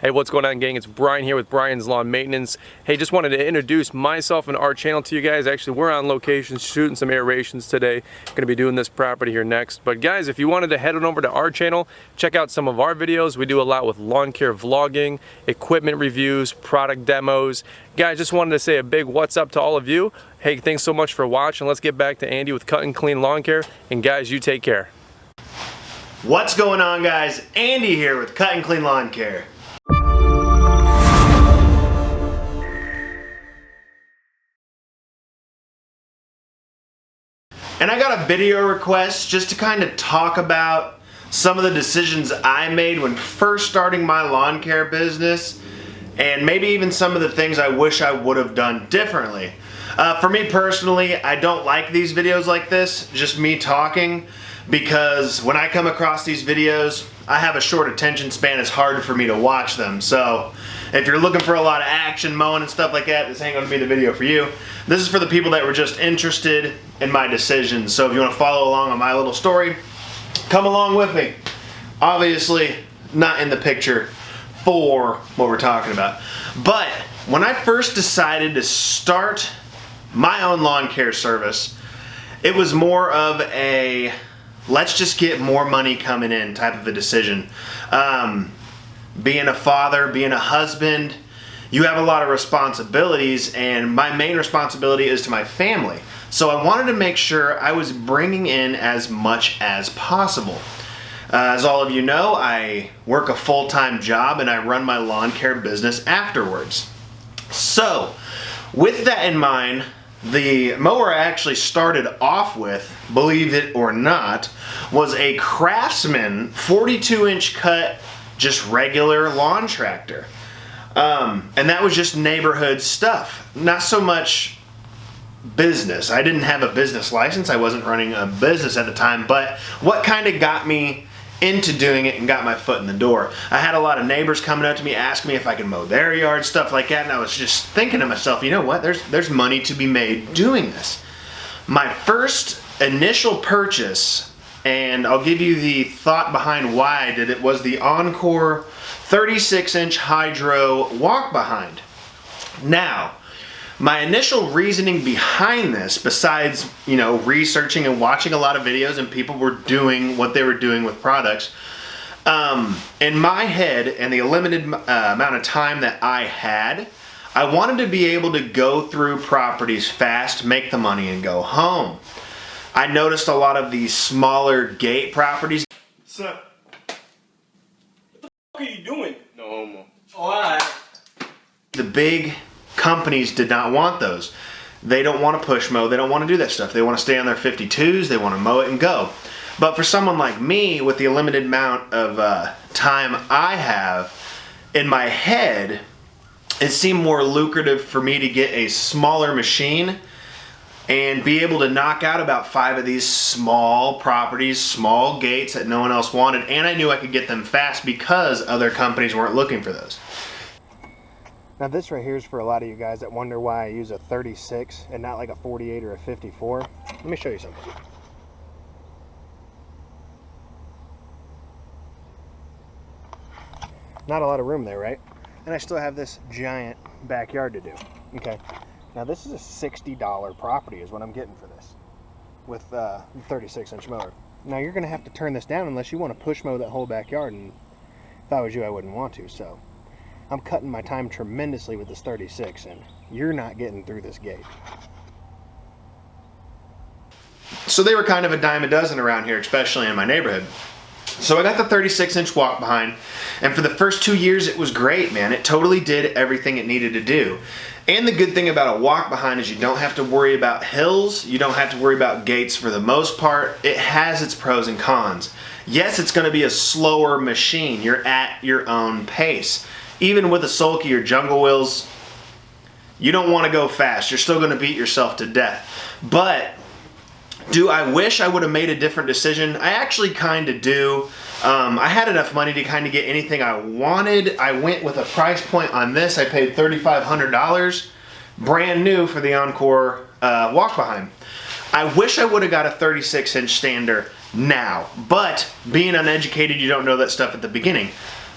Hey, what's going on, gang? It's Brian here with Brian's Lawn Maintenance. Hey, just wanted to introduce myself and our channel to you guys. Actually, we're on location shooting some aerations today. Gonna be doing this property here next. But guys, if you wanted to head on over to our channel, check out some of our videos. We do a lot with lawn care vlogging, equipment reviews, product demos. Guys, just wanted to say a big what's up to all of you. Hey, thanks so much for watching. Let's get back to Andy with Cut and Clean Lawn Care. And guys, you take care. What's going on, guys? Andy here with Cut and Clean Lawn Care. And I got a video request just to kind of talk about some of the decisions I made when first starting my lawn care business, and maybe even some of the things I wish I would have done differently. For me personally, I don't like these videos like this, just me talking, because when I come across these videos, I have a short attention span. It's hard for me to watch them. So if you're looking for a lot of action, mowing and stuff like that, this ain't gonna be the video for you. This is for the people that were just interested in my decisions. So if you wanna follow along on my little story, come along with me. Obviously, not in the picture for what we're talking about. But when I first decided to start my own lawn care service, it was more of a let's just get more money coming in type of a decision. Being a father, being a husband, you have a lot of responsibilities, and my main responsibility is to my family. So I wanted to make sure I was bringing in as much as possible. As all of you know, I work a full-time job and I run my lawn care business afterwards. So with that in mind, the mower I actually started off with, believe it or not, was a Craftsman 42-inch cut, just regular lawn tractor. And that was just neighborhood stuff, not so much business. I didn't have a business license, I wasn't running a business at the time, but what kind of got me into doing it and got my foot in the door. I had a lot of neighbors coming up to me asking me if I could mow their yard, stuff like that, and I was just thinking to myself, you know what, there's money to be made doing this. My first initial purchase, and I'll give you the thought behind why I did it, was the Encore 36-inch hydro walk behind. Now, my initial reasoning behind this, besides, you know, researching and watching a lot of videos and people were doing what they were doing with products, in my head and the limited amount of time that I had, I wanted to be able to go through properties fast, make the money, and go home. I noticed a lot of these smaller gate properties. What's up? What the f are you doing? No homo. Alright. The big companies did not want those. They don't want to push mow, they don't want to do that stuff. They want to stay on their 52s, they want to mow it and go. But for someone like me, with the limited amount of time I have, in my head, it seemed more lucrative for me to get a smaller machine and be able to knock out about 5 of these small properties, small gates that no one else wanted, and I knew I could get them fast because other companies weren't looking for those. Now this right here is for a lot of you guys that wonder why I use a 36 and not like a 48 or a 54. Let me show you something. Not a lot of room there, right? And I still have this giant backyard to do. Okay. Now this is a $60 property is what I'm getting for this with 36-inch mower. Now you're going to have to turn this down unless you want to push mow that whole backyard, and if I was you I wouldn't want to. So I'm cutting my time tremendously with this 36, and you're not getting through this gate. So they were kind of a dime a dozen around here, especially in my neighborhood. So I got the 36-inch walk behind, and for the first 2 years it was great, man. It totally did everything it needed to do. And the good thing about a walk behind is you don't have to worry about hills, you don't have to worry about gates for the most part. It has its pros and cons. Yes, it's going to be a slower machine. You're at your own pace. Even with a sulky or jungle wheels, you don't want to go fast. You're still going to beat yourself to death. But do I wish I would have made a different decision? I actually kind of do. I had enough money to kind of get anything I wanted. I went with a price point on this. I paid $3,500, brand new for the Encore walk behind. I wish I would have got a 36-inch stander now, but being uneducated, you don't know that stuff at the beginning.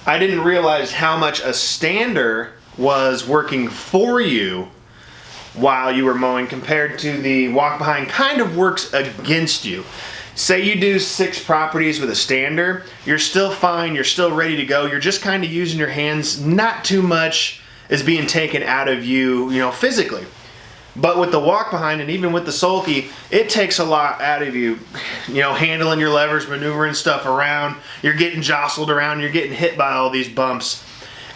I didn't realize how much a stander was working for you while you were mowing compared to the walk behind kind of works against you. Say you do 6 properties with a stander, you're still fine, you're still ready to go, you're just kind of using your hands, not too much is being taken out of you, physically. But with the walk behind and even with the sulky, it takes a lot out of you, handling your levers, maneuvering stuff around, you're getting jostled around, you're getting hit by all these bumps.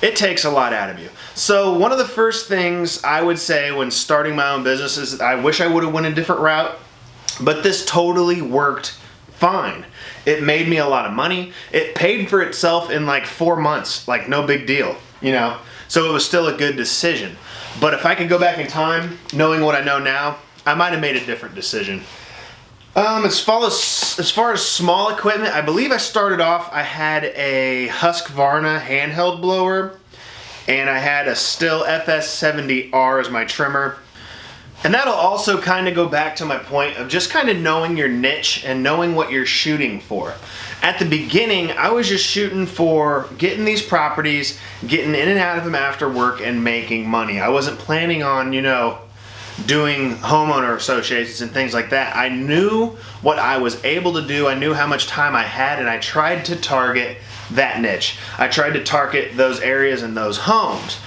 It takes a lot out of you. So one of the first things I would say when starting my own business is I wish I would have went a different route, but this totally worked fine. It made me a lot of money. It paid for itself in like 4 months, like no big deal, So it was still a good decision. But if I could go back in time, knowing what I know now, I might have made a different decision. As far as small equipment, I believe I started off, I had a Husqvarna handheld blower, and I had a Stihl FS70R as my trimmer. And that'll also kind of go back to my point of just kind of knowing your niche and knowing what you're shooting for. At the beginning, I was just shooting for getting these properties, getting in and out of them after work and making money. I wasn't planning on, doing homeowner associations and things like that. I knew what I was able to do. I knew how much time I had, and I tried to target that niche. I tried to target those areas and those homes.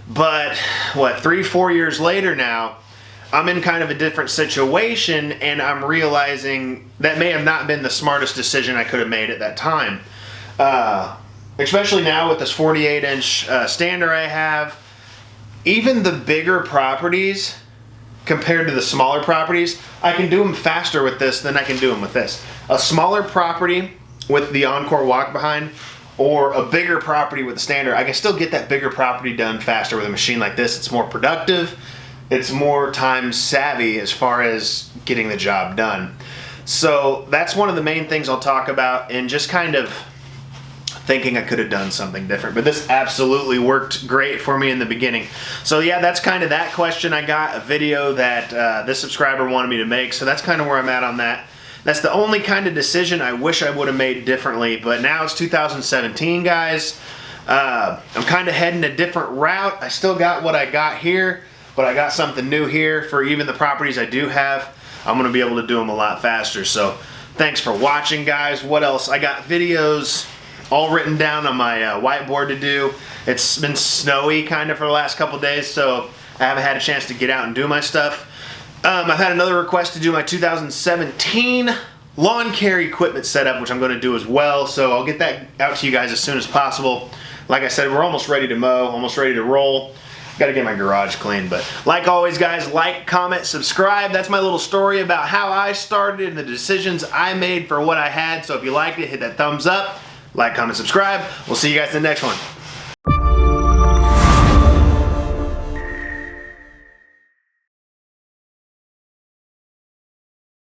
But 3-4 years later now, I'm in kind of a different situation, and I'm realizing that may have not been the smartest decision I could have made at that time. Especially now with this 48-inch stander I have, even the bigger properties compared to the smaller properties, I can do them faster with this than I can do them with this. A smaller property with the Encore walk behind or a bigger property with the stander, I can still get that bigger property done faster with a machine like this. It's more productive. It's more time savvy as far as getting the job done. So that's one of the main things I'll talk about, and just kind of thinking I could have done something different. But this absolutely worked great for me in the beginning. So yeah, that's kind of that question. I got a video that this subscriber wanted me to make, so that's kind of where I'm at on that. That's the only kind of decision I wish I would have made differently, but now it's 2017, guys. I'm kind of heading a different route. I still got what I got here, but I got something new here for even the properties I do have. I'm going to be able to do them a lot faster. So thanks for watching, guys. What else? I got videos all written down on my whiteboard to do. It's been snowy kind of for the last couple days, so I haven't had a chance to get out and do my stuff. I've had another request to do my 2017 lawn care equipment setup, which I'm going to do as well, so I'll get that out to you guys as soon as possible. Like I said, we're almost ready to mow, almost ready to roll. Got to get my garage clean, but like always, guys, like, comment, subscribe. That's my little story about how I started and the decisions I made for what I had. So if you liked it, hit that thumbs up, like, comment, subscribe. We'll see you guys in the next one.